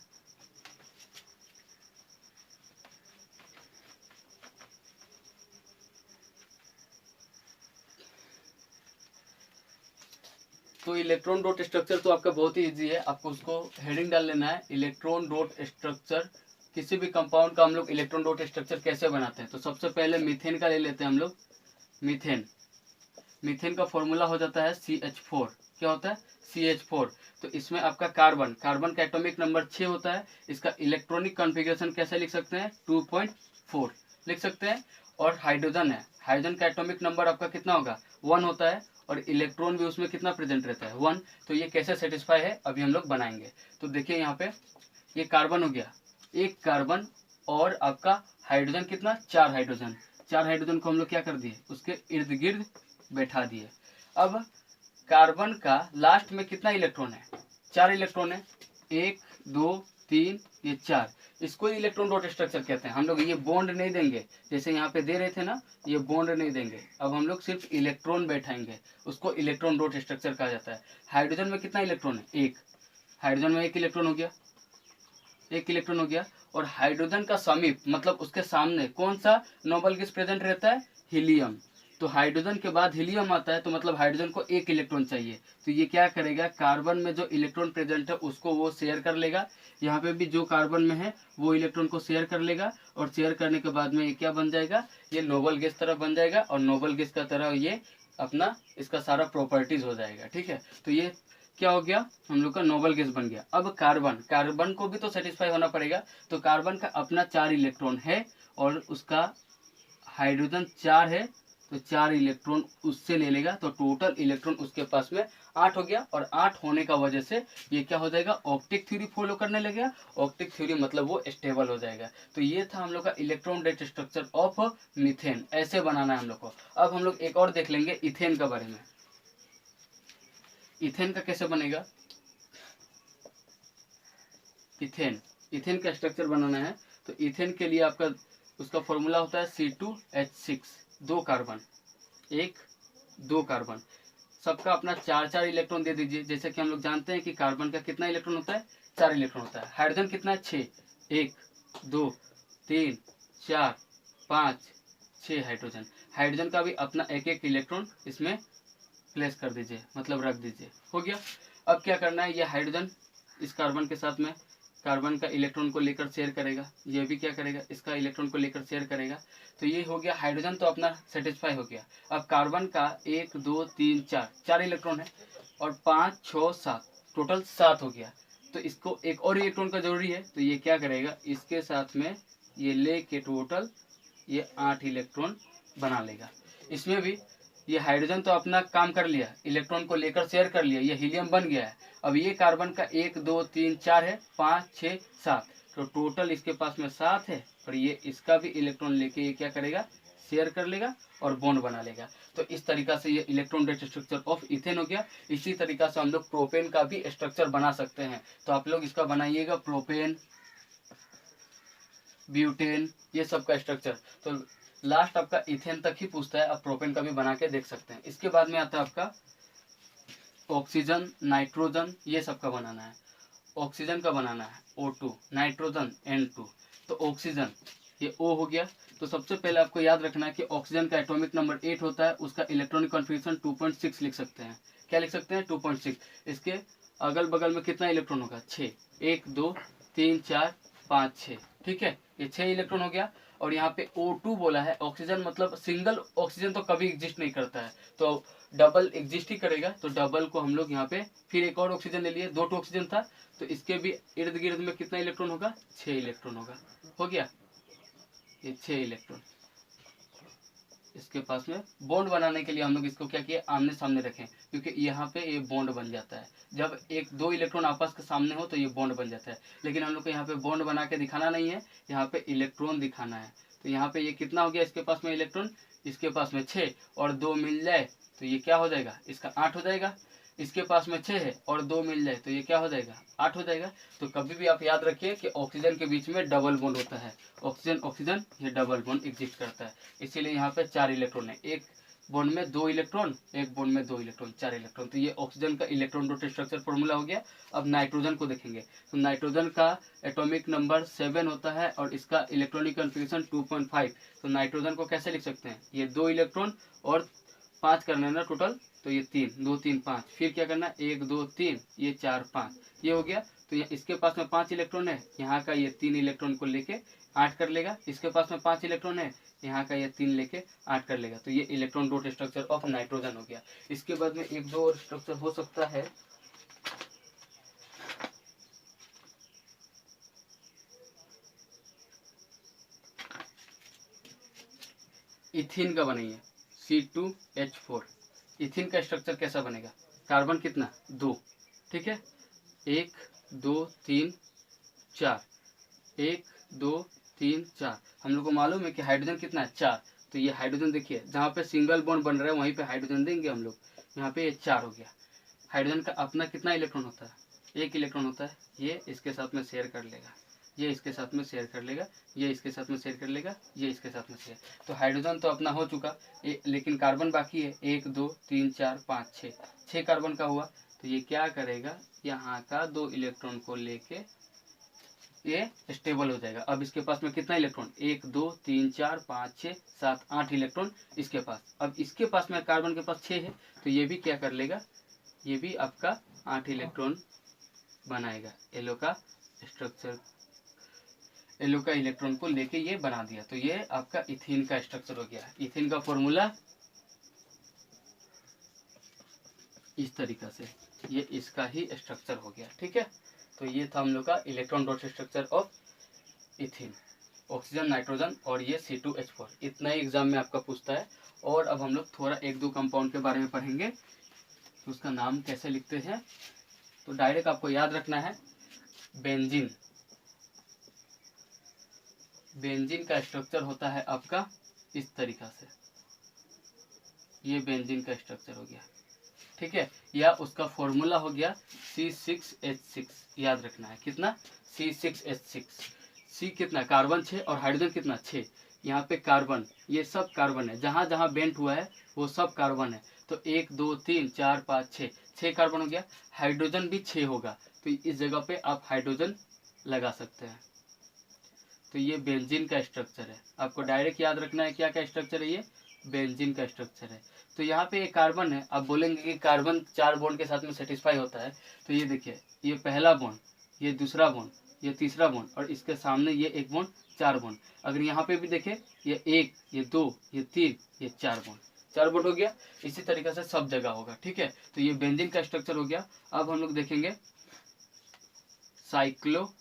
तो इलेक्ट्रॉन डॉट स्ट्रक्चर तो आपका बहुत ही इजी है, आपको उसको हेडिंग डाल लेना है, इलेक्ट्रॉन डॉट स्ट्रक्चर। किसी भी कंपाउंड का हम लोग इलेक्ट्रॉन डॉट स्ट्रक्चर कैसे बनाते हैं, तो सबसे पहले मीथेन का ले लेते हैं हम लोग। मीथेन, मीथेन का फॉर्मूला हो जाता है CH4। क्या होता है, CH4। तो इसमें आपका कार्बन, कार्बन का एटॉमिक नंबर 6 होता है, इसका इलेक्ट्रॉनिक कॉन्फ़िगरेशन कैसे लिख सकते हैं, 2.4 लिख सकते हैं। और हाइड्रोजन है, हाइड्रोजन का एटॉमिक नंबर आपका कितना होगा, 1 होता है, और इलेक्ट्रॉन भी उसमें कितना प्रेजेंट रहता है, 1। तो ये कैसे सेटिस्फाई है अभी हम लोग बनाएंगे। तो देखिए यहाँ पे ये कार्बन हो गया, 1 कार्बन, और आपका हाइड्रोजन कितना, 4 हाइड्रोजन। 4 हाइड्रोजन को हम लोग क्या कर दिए, उसके इर्द गिर्द बैठा दिए। अब कार्बन का लास्ट में कितना इलेक्ट्रॉन है, 4 इलेक्ट्रॉन है, 1 2 3 ये 4, इसको इलेक्ट्रॉन डॉट स्ट्रक्चर कहते हैं। हम लोग ये बॉन्ड नहीं देंगे, जैसे यहाँ पे दे रहे थे ना, ये बॉन्ड नहीं देंगे, अब हम लोग सिर्फ इलेक्ट्रॉन बैठाएंगे, उसको इलेक्ट्रॉन डॉट स्ट्रक्चर कहा जाता है। हाइड्रोजन में कितना इलेक्ट्रॉन है, 1, हाइड्रोजन में 1 इलेक्ट्रॉन हो गया, 1 इलेक्ट्रॉन हो गया। और हाइड्रोजन का समीप मतलब उसके सामने कौन सा नोबल गैस प्रेजेंट रहता है, हीलियम। तो हाइड्रोजन के बाद हीलियम आता है, तो मतलब हाइड्रोजन को 1 इलेक्ट्रॉन चाहिए, तो ये क्या करेगा, कार्बन में जो इलेक्ट्रॉन प्रेजेंट है उसको वो शेयर कर लेगा, यहाँ पे भी जो कार्बन में है वो इलेक्ट्रॉन को शेयर कर लेगा, और शेयर करने के बाद में ये क्या बन जाएगा, ये नोबल गैस तरह बन जाएगा, और नोबल गैस का तरह ये अपना इसका सारा प्रॉपर्टीज हो जाएगा। ठीक है, तो ये क्या हो गया, हम लोग का नोबल गैस बन गया। अब कार्बन, कार्बन को भी तो सेटिस्फाई होना पड़ेगा, तो कार्बन का अपना 4 इलेक्ट्रॉन है और उसका हाइड्रोजन 4 है, तो 4 इलेक्ट्रॉन उससे ले लेगा, तो टोटल इलेक्ट्रॉन उसके पास में 8 हो गया। और 8 होने का वजह से ये क्या हो जाएगा, ऑप्टिक थ्योरी फॉलो करने लगेगा। ऑप्टिक थ्योरी मतलब वो स्टेबल हो जाएगा। तो ये था हम लोग का electron dot structure of methane, ऐसे बनाना है हम लोग को। अब हम लोग एक और देख लेंगे इथेन का बारे में। इथेन का कैसे बनेगा, इथेन, इथेन का स्ट्रक्चर बनाना है, तो इथेन के लिए आपका उसका फॉर्मूला होता है C2H6, 2 कार्बन, 1 2 कार्बन, सबका अपना 4 इलेक्ट्रॉन दे दीजिए। जैसे कि हम लोग जानते हैं कि कार्बन का कितना इलेक्ट्रॉन होता है, 4 इलेक्ट्रॉन होता है। हाइड्रोजन कितना है, 6, 1 2 3 4 5 6 हाइड्रोजन। हाइड्रोजन का भी अपना 1 इलेक्ट्रॉन इसमें प्लेस कर दीजिए, मतलब रख दीजिए, हो गया। अब क्या करना है, ये हाइड्रोजन इस कार्बन के साथ में कार्बन का इलेक्ट्रॉन को लेकर शेयर करेगा, ये भी क्या करेगा, इसका इलेक्ट्रॉन को लेकर शेयर करेगा। तो ये हो गया हाइड्रोजन, तो अपना सेटिस्फाई हो गया। अब कार्बन का 1 2 3 4, 4 इलेक्ट्रॉन है, और 5 6 7, टोटल 7 हो गया। तो इसको एक और इलेक्ट्रॉन का जरूरी है, तो ये क्या करेगा, इसके साथ में ये ले के टोटल ये 8 इलेक्ट्रॉन बना लेगा। इसमें भी ये हाइड्रोजन तो अपना काम कर लिया, इलेक्ट्रॉन को लेकर शेयर कर लिया, ये हीलियम बन गया है। अब ये कार्बन का 1 2 3 4 है, 5 6 7, तो टोटल इसके पास में 7 है, और ये इसका भी इलेक्ट्रॉन लेके ये क्या करेगा, शेयर कर लेगा और बॉन्ड बना लेगा। तो इस तरीका से ये electron dot structure of ethane हो गया। इसी तरीका से हम लोग प्रोपेन का भी स्ट्रक्चर बना सकते हैं, तो आप लोग इसका बनाइएगा, प्रोपेन ब्यूटेन ये सब का स्ट्रक्चर। तो लास्ट आपका इथेन तक ही पूछता है, आप प्रोपेन का भी बना के देख सकते हैं। इसके बाद में आता है आपका ऑक्सीजन, नाइट्रोजन, ये सब का बनाना है। ऑक्सीजन का बनाना है O2, नाइट्रोजन N2। तो ऑक्सीजन ये O हो गया। तो सबसे पहले आपको याद रखना है कि ऑक्सीजन का एटॉमिक नंबर 8 होता है, उसका इलेक्ट्रॉनिक कॉन्फ़िगरेशन 2.6 लिख सकते हैं। क्या लिख सकते हैं, 2.6। इसके अगल बगल में कितना इलेक्ट्रॉन होगा, 6, 1 2 3 4 5 6, ठीक है, ये 6 इलेक्ट्रॉन हो गया। और यहाँ पे O2 बोला है, ऑक्सीजन मतलब सिंगल ऑक्सीजन तो कभी एग्जिस्ट नहीं करता है, तो डबल एग्जिस्ट ही करेगा। तो डबल को हम लोग यहाँ पे फिर एक और ऑक्सीजन ले लिए, 2 ऑक्सीजन था, तो इसके भी इर्द गिर्द में कितना इलेक्ट्रॉन होगा, 6 इलेक्ट्रॉन होगा, हो गया ये 6 इलेक्ट्रॉन। इसके पास में बॉन्ड बनाने के लिए हम लोग इसको क्या किए, आमने सामने रखें, क्योंकि यहाँ पे ये बॉन्ड बन जाता है। जब 1 2 इलेक्ट्रॉन आपस के सामने हो तो ये बॉन्ड बन जाता है। लेकिन हम लोग को यहाँ पे बॉन्ड बना के दिखाना नहीं है, यहाँ पे इलेक्ट्रॉन दिखाना है। तो यहाँ पे ये कितना हो गया, इसके पास में इलेक्ट्रॉन, इसके पास में 6 और 2 मिल जाए तो ये क्या हो जाएगा, इसका 8 हो जाएगा। इसके पास में 6 है और 2 मिल जाए तो ये क्या हो जाएगा, 8 हो जाएगा। तो कभी भी आप याद रखिए कि ऑक्सीजन के बीच में डबल बॉन्ड होता है, ऑक्सीजन ऑक्सीजन ये डबल बॉन्ड एग्जिस्ट करता है। इसीलिए यहाँ पे 4 इलेक्ट्रॉन है, एक बॉन्ड में 2 इलेक्ट्रॉन, एक बॉन्ड में 2 इलेक्ट्रॉन, 4 इलेक्ट्रॉन। तो ये ऑक्सीजन का इलेक्ट्रॉन डॉट स्ट्रक्चर फॉर्मूला हो गया। अब नाइट्रोजन को देखेंगे, तो नाइट्रोजन का एटॉमिक नंबर 7 होता है और इसका इलेक्ट्रॉनिक कॉन्फ़िगरेशन 2.5। तो नाइट्रोजन को कैसे लिख सकते हैं, ये 2 इलेक्ट्रॉन और 5 करना है ना टोटल, तो ये 3 2 3 5, फिर क्या करना है 1 2 3, ये 4 5, ये हो गया। तो इसके पास में 5 इलेक्ट्रॉन है, यहाँ का ये 3 इलेक्ट्रॉन को लेके 8 कर लेगा। इसके पास में 5 इलेक्ट्रॉन है, यहाँ का ये 3 लेके 8 कर लेगा। तो ये electron dot structure of nitrogen हो गया। इसके बाद में एक दो और स्ट्रक्चर हो सकता है, इथिन का बनाइए, C2H4। इथिन का स्ट्रक्चर कैसा बनेगा, कार्बन कितना 2, ठीक है, 1 2 3 4, 1 2 3 4। हम लोग को मालूम है कि हाइड्रोजन कितना है 4, तो ये हाइड्रोजन देखिए जहाँ पे सिंगल बॉन्ड बन रहा है वहीं पे हाइड्रोजन देंगे हम लोग। यहाँ पे ये 4 हो गया। हाइड्रोजन का अपना कितना इलेक्ट्रॉन होता है? 1 इलेक्ट्रॉन होता है। ये इसके साथ में शेयर कर लेगा, ये इसके साथ में शेयर कर लेगा, ये इसके साथ में शेयर कर लेगा, ये इसके साथ में शेयर। तो हाइड्रोजन तो अपना हो चुका, लेकिन कार्बन बाकी है। 1 2 3 4 5 6, 6 कार्बन का हुआ। तो ये क्या करेगा, यहाँ का 2 इलेक्ट्रॉन को लेके ये स्टेबल हो जाएगा। अब इसके पास में कितना इलेक्ट्रॉन, 1 2 3 4 5 6 7 8 इलेक्ट्रॉन इसके पास। अब इसके पास में कार्बन के पास 6 है, तो ये भी क्या कर लेगा, ये भी आपका 8 इलेक्ट्रॉन बनाएगा। एलो का स्ट्रक्चर, एलो का इलेक्ट्रॉन को लेके ये बना दिया। तो ये आपका इथीन का स्ट्रक्चर हो गया। इथीन का फॉर्मूला इस तरीका से, ये इसका ही स्ट्रक्चर हो गया। ठीक है, तो ये था हम लोग का electron dot structure of ethene, oxygen, nitrogen और ये C2H4। इतना ही एग्जाम में आपका पूछता है। और अब हम लोग थोड़ा 1-2 कंपाउंड के बारे में पढ़ेंगे, तो उसका नाम कैसे लिखते हैं। तो डायरेक्ट आपको याद रखना है बेंजीन। बेंजीन का स्ट्रक्चर होता है आपका इस तरीका से, ये बेंजीन का स्ट्रक्चर हो गया। ठीक है, या उसका फॉर्मूला हो गया C6H6। याद रखना है कितना, C6H6। C कितना, कार्बन 6 और हाइड्रोजन कितना 6। यहाँ पे कार्बन, ये सब कार्बन है, जहाँ जहाँ बेंट हुआ है वो सब कार्बन है। तो 1 2 3 4 5 6, 6 कार्बन हो गया। हाइड्रोजन भी 6 होगा, तो इस जगह पे आप हाइड्रोजन लगा सकते हैं। तो ये बेंजीन का स्ट्रक्चर है। आपको डायरेक्ट याद रखना है क्या क्या स्ट्रक्चर है, ये बेंजीन का स्ट्रक्चर है। तो यहाँ पे एक कार्बन है, आप बोलेंगे कि कार्बन 4 बॉन्ड के साथ में सेटिस्फाई होता है। तो ये देखिए, ये पहला बॉन्ड, ये दूसरा बॉन्ड, ये तीसरा बॉन्ड और इसके सामने ये एक बॉन्ड, 4 बॉन्ड। अगर यहाँ पे भी देखें, ये 1, ये 2, ये 3, ये 4 बॉन्ड, 4 बॉन्ड हो गया। इसी तरीके से सब जगह होगा। ठीक है, तो ये बेंजीन का स्ट्रक्चर हो गया। अब हम लोग देखेंगे साइक्लोहेक्सेन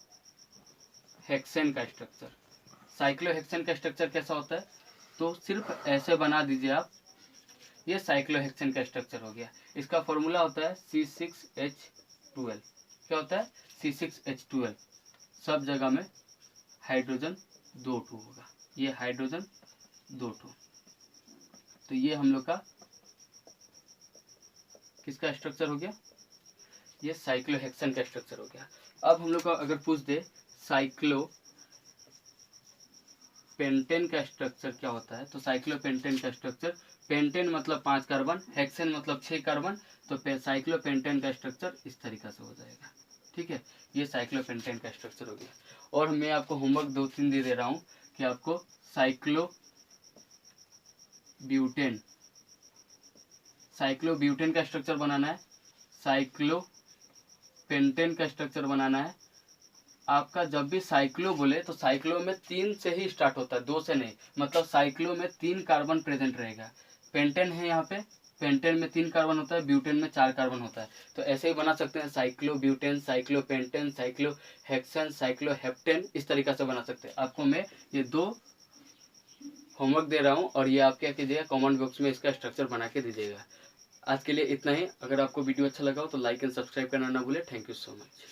का स्ट्रक्चर। साइक्लोहेक्सेन का स्ट्रक्चर कैसा होता है, तो सिर्फ ऐसे बना दीजिए आप, ये साइक्लोहेक्सेन का स्ट्रक्चर हो गया। इसका फॉर्मूला होता है C6H12। क्या होता है, C6H12। सब जगह में हाइड्रोजन 2 होगा, ये हाइड्रोजन 2। तो ये हम लोग का किसका स्ट्रक्चर हो गया, ये साइक्लोहेक्सेन का स्ट्रक्चर हो गया। अब हम लोग का अगर पूछ दे साइक्लोपेंटेन का स्ट्रक्चर क्या होता है, तो साइक्लोपेंटेन का स्ट्रक्चर, पेंटेन मतलब 5 कार्बन, हेक्सेन मतलब 6 कार्बन, तो साइक्लोपेंटेन का स्ट्रक्चर इस तरीका से हो जाएगा। ठीक है, ये साइक्लोपेंटेन का स्ट्रक्चर हो गया। और मैं आपको होमवर्क 2-3 दे रहा हूँ कि आपको साइक्लोब्यूटेन का स्ट्रक्चर बनाना है, साइक्लोपेंटेन का स्ट्रक्चर बनाना है। आपका जब भी साइक्लो बोले तो साइक्लो में 3 से ही स्टार्ट होता है, 2 से नहीं। मतलब साइक्लो में 3 कार्बन प्रेजेंट रहेगा। पेंटेन है यहाँ पे, पेंटेन में 3 कार्बन होता है, ब्यूटेन में 4 कार्बन होता है। तो ऐसे ही बना सकते हैं, साइक्लोब्यूटेन, साइक्लोपेंटेन, साइक्लोहेक्सेन, साइक्लोहेप्टेन, इस तरीका से बना सकते हैं। आपको मैं ये 2 होमवर्क दे रहा हूँ और ये आप क्या कीजिएगा, कमेंट बॉक्स में इसका स्ट्रक्चर बना के दीजिएगा। आज के लिए इतना ही। अगर आपको वीडियो अच्छा लगा हो तो लाइक एंड सब्सक्राइब करना ना भूले। Thank you so much.